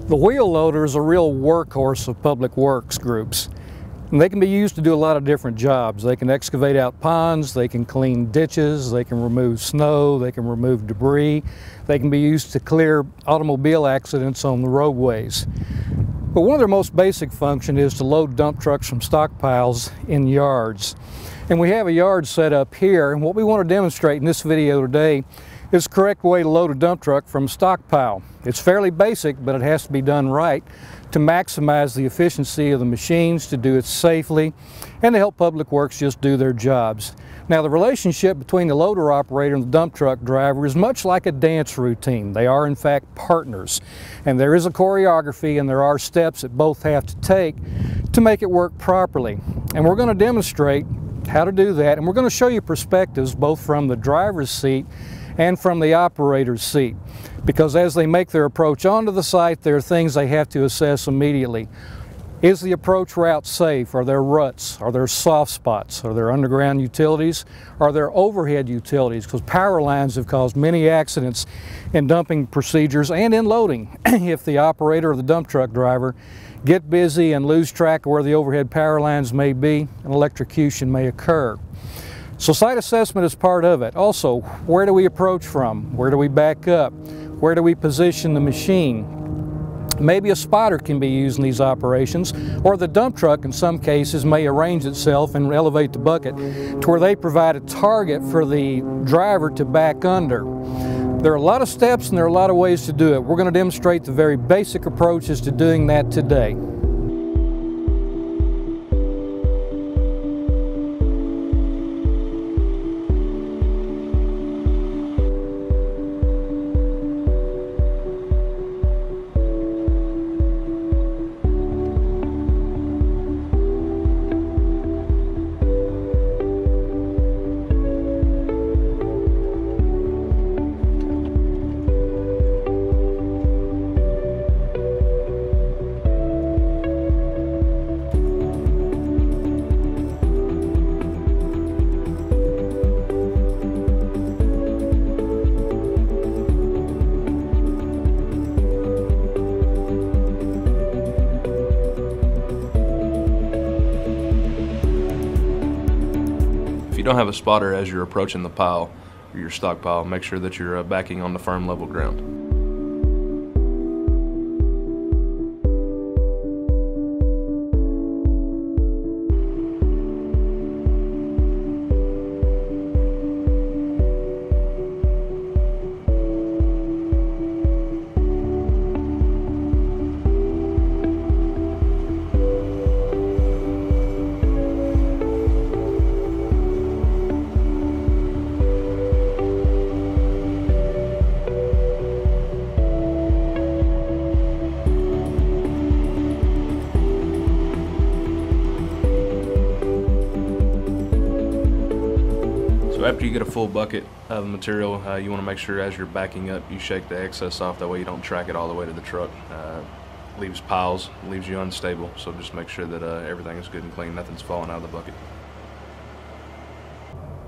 The wheel loader is a real workhorse of public works groups. And they can be used to do a lot of different jobs. They can excavate out ponds, they can clean ditches, they can remove snow, they can remove debris. They can be used to clear automobile accidents on the roadways. But one of their most basic function is to load dump trucks from stockpiles in yards. And we have a yard set up here, and what we want to demonstrate in this video today is the correct way to load a dump truck from a stockpile. It's fairly basic, but it has to be done right to maximize the efficiency of the machines, to do it safely, and to help public works just do their jobs. Now, the relationship between the loader operator and the dump truck driver is much like a dance routine. They are, in fact, partners. And there is a choreography and there are steps that both have to take to make it work properly. And we're going to demonstrate how to do that, and we're going to show you perspectives both from the driver's seat and from the operator's seat, because as they make their approach onto the site, there are things they have to assess immediately. Is the approach route safe? Are there ruts? Are there soft spots? Are there underground utilities? Are there overhead utilities? Because power lines have caused many accidents in dumping procedures and in loading. If the operator or the dump truck driver get busy and lose track of where the overhead power lines may be, an electrocution may occur. So site assessment is part of it. Also, where do we approach from? Where do we back up? Where do we position the machine? Maybe a spotter can be used in these operations, or the dump truck in some cases may arrange itself and elevate the bucket to where they provide a target for the driver to back under. There are a lot of steps and there are a lot of ways to do it. We're going to demonstrate the very basic approaches to doing that today. If you don't have a spotter as you're approaching the pile or your stockpile, make sure that you're backing on the firm level ground. So after you get a full bucket of material, you want to make sure as you're backing up you shake the excess off, that way you don't track it all the way to the truck. Leaves piles, leaves you unstable, so just make sure that everything is good and clean, nothing's falling out of the bucket.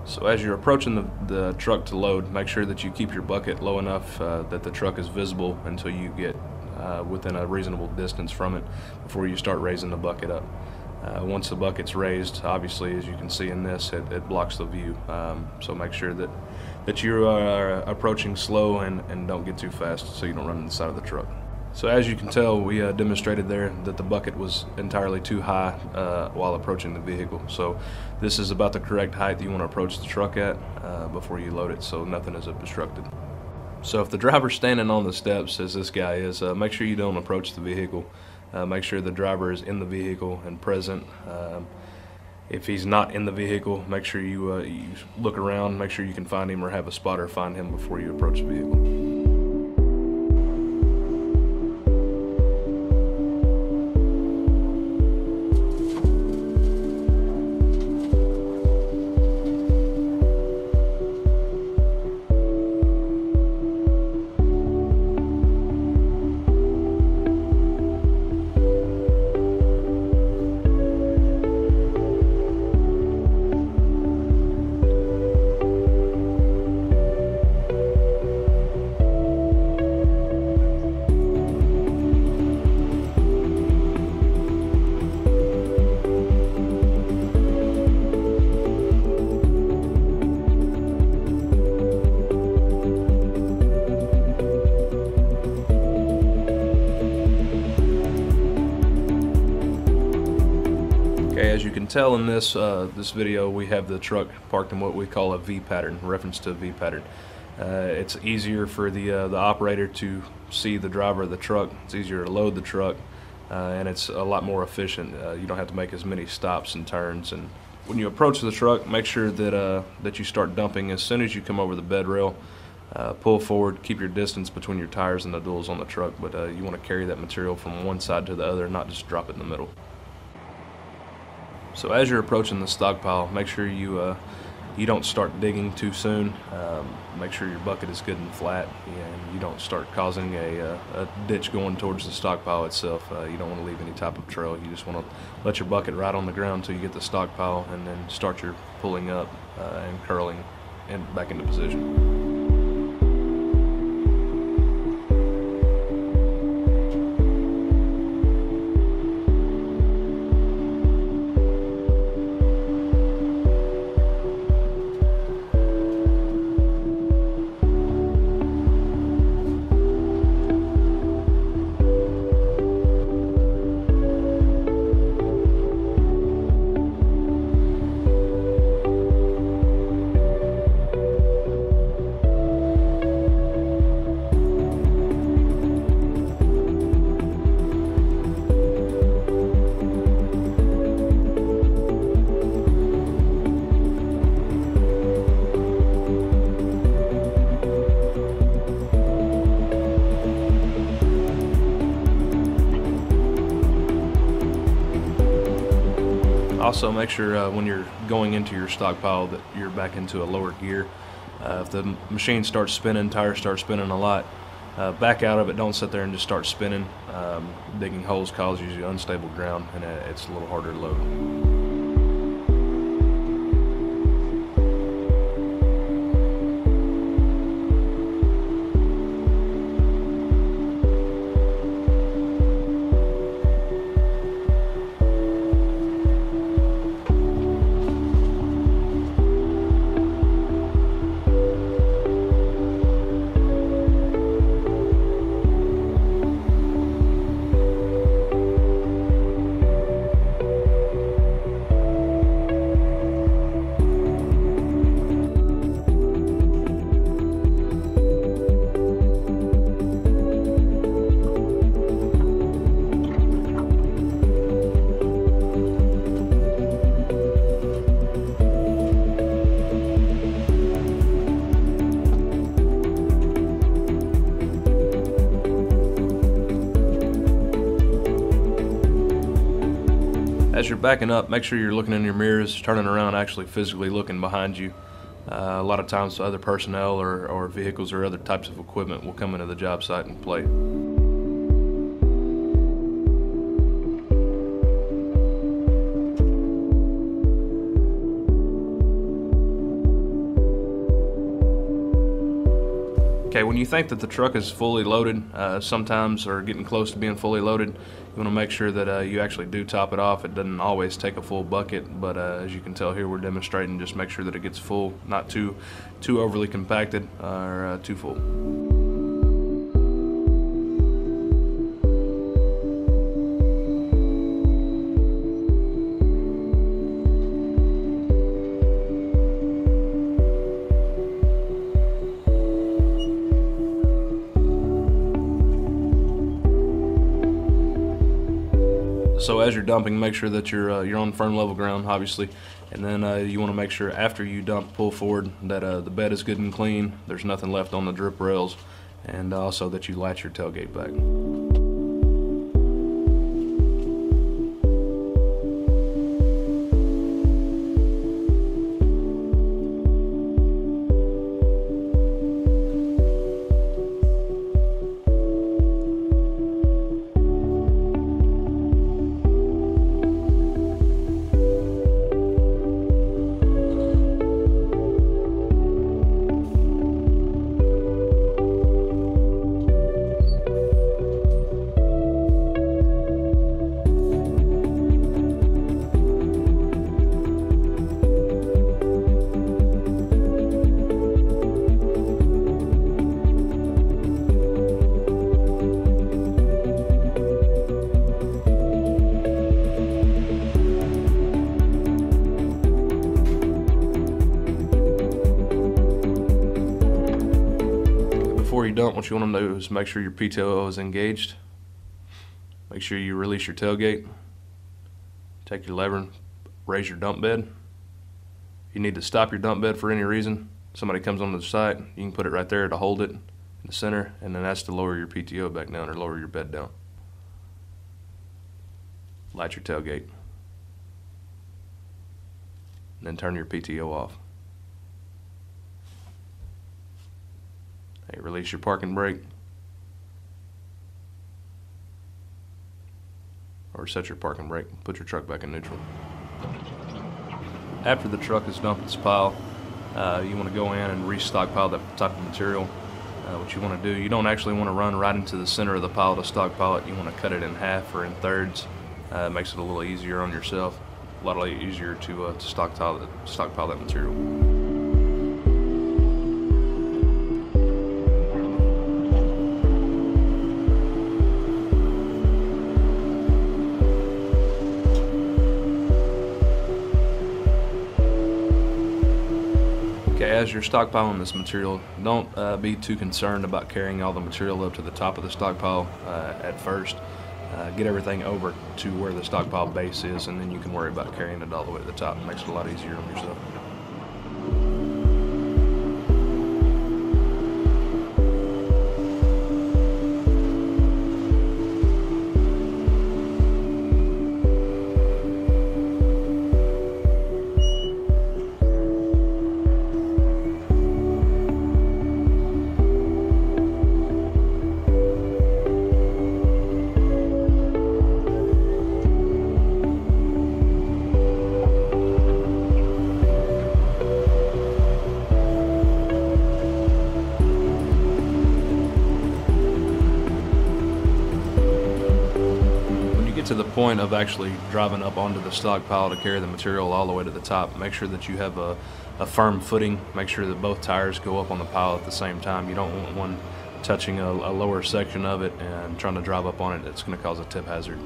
So as you're approaching the truck to load, make sure that you keep your bucket low enough that the truck is visible until you get within a reasonable distance from it before you start raising the bucket up. Once the bucket's raised, obviously, as you can see in this, it blocks the view. So make sure that you are approaching slow and don't get too fast so you don't run into the side of the truck. So as you can tell, we demonstrated there that the bucket was entirely too high while approaching the vehicle. So this is about the correct height that you want to approach the truck at before you load it, so nothing is obstructed. So if the driver's standing on the steps, as this guy is, make sure you don't approach the vehicle. Make sure the driver is in the vehicle and present. If he's not in the vehicle, make sure you look around, make sure you can find him or have a spotter find him before you approach the vehicle. As you can tell in this this video, we have the truck parked in what we call a V pattern, reference to a V pattern. It's easier for the operator to see the driver of the truck. It's easier to load the truck, and it's a lot more efficient. You don't have to make as many stops and turns. And when you approach the truck, make sure that that you start dumping as soon as you come over the bed rail. Pull forward, keep your distance between your tires and the duals on the truck, but you want to carry that material from one side to the other, not just drop it in the middle. So as you're approaching the stockpile, make sure you don't start digging too soon. Make sure your bucket is good and flat, and you don't start causing a ditch going towards the stockpile itself. You don't want to leave any type of trail. You just want to let your bucket ride on the ground until you get the stockpile, and then start your pulling up and curling and back into position. Also, make sure when you're going into your stockpile that you're back into a lower gear. If the machine starts spinning, tires start spinning a lot, back out of it. Don't sit there and just start spinning. Digging holes causes you unstable ground, and it's a little harder to load. As you're backing up, make sure you're looking in your mirrors, turning around, actually physically looking behind you. A lot of times other personnel or vehicles or other types of equipment will come into the job site and play. Okay, when you think that the truck is fully loaded, sometimes, or getting close to being fully loaded, you want to make sure that you actually do top it off. It doesn't always take a full bucket, but as you can tell here, we're demonstrating, just make sure that it gets full, not too overly compacted or too full. So as you're dumping, make sure that you're on firm level ground, obviously, and then you want to make sure after you dump, pull forward, that the bed is good and clean, there's nothing left on the drip rails, and also that you latch your tailgate back. dump, what you want to do is make sure your PTO is engaged. Make sure you release your tailgate. Take your lever and raise your dump bed. If you need to stop your dump bed for any reason, somebody comes onto the site, you can put it right there to hold it in the center, and then that's to lower your PTO back down or lower your bed down. Light your tailgate. And then turn your PTO off. Hey, release your parking brake. Or set your parking brake. Put your truck back in neutral. After the truck is dumped its pile, you want to go in and restockpile that type of material. What you want to do, you don't actually want to run right into the center of the pile to stockpile it. You want to cut it in half or in thirds. It makes it a little easier on yourself. A lot easier to stockpile that material. Okay, as you're stockpiling this material, don't be too concerned about carrying all the material up to the top of the stockpile at first. Get everything over to where the stockpile base is, and then you can worry about carrying it all the way to the top. It makes it a lot easier on yourself. To the point of actually driving up onto the stockpile to carry the material all the way to the top, make sure that you have a firm footing. Make sure that both tires go up on the pile at the same time. You don't want one touching a lower section of it and trying to drive up on it. It's going to cause a tip hazard.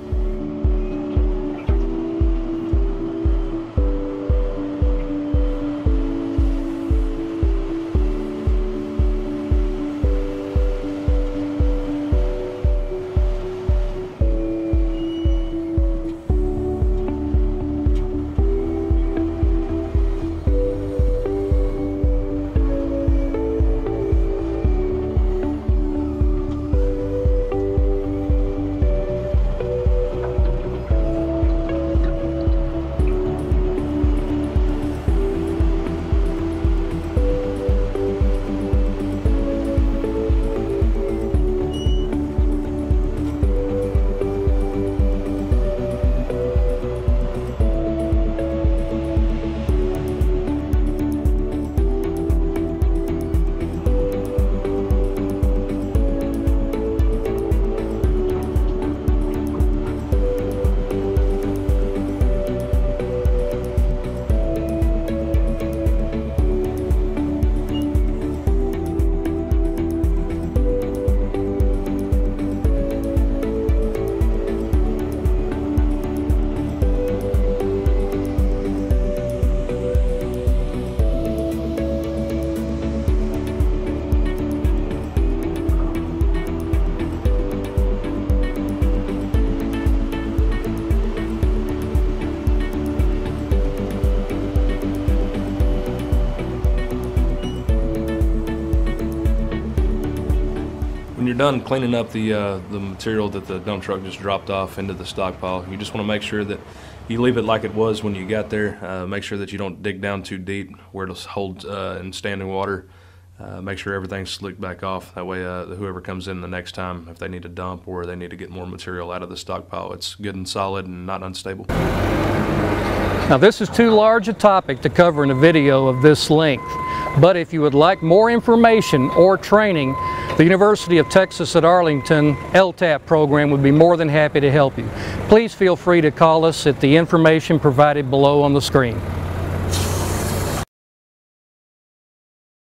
When you're done cleaning up the material that the dump truck just dropped off into the stockpile, you just want to make sure that you leave it like it was when you got there. Make sure that you don't dig down too deep where it'll hold in standing water. Make sure everything's slicked back off. That way whoever comes in the next time, if they need to dump or they need to get more material out of the stockpile, it's good and solid and not unstable. Now this is too large a topic to cover in a video of this length, but if you would like more information or training, the University of Texas at Arlington LTAP program would be more than happy to help you. Please feel free to call us at the information provided below on the screen.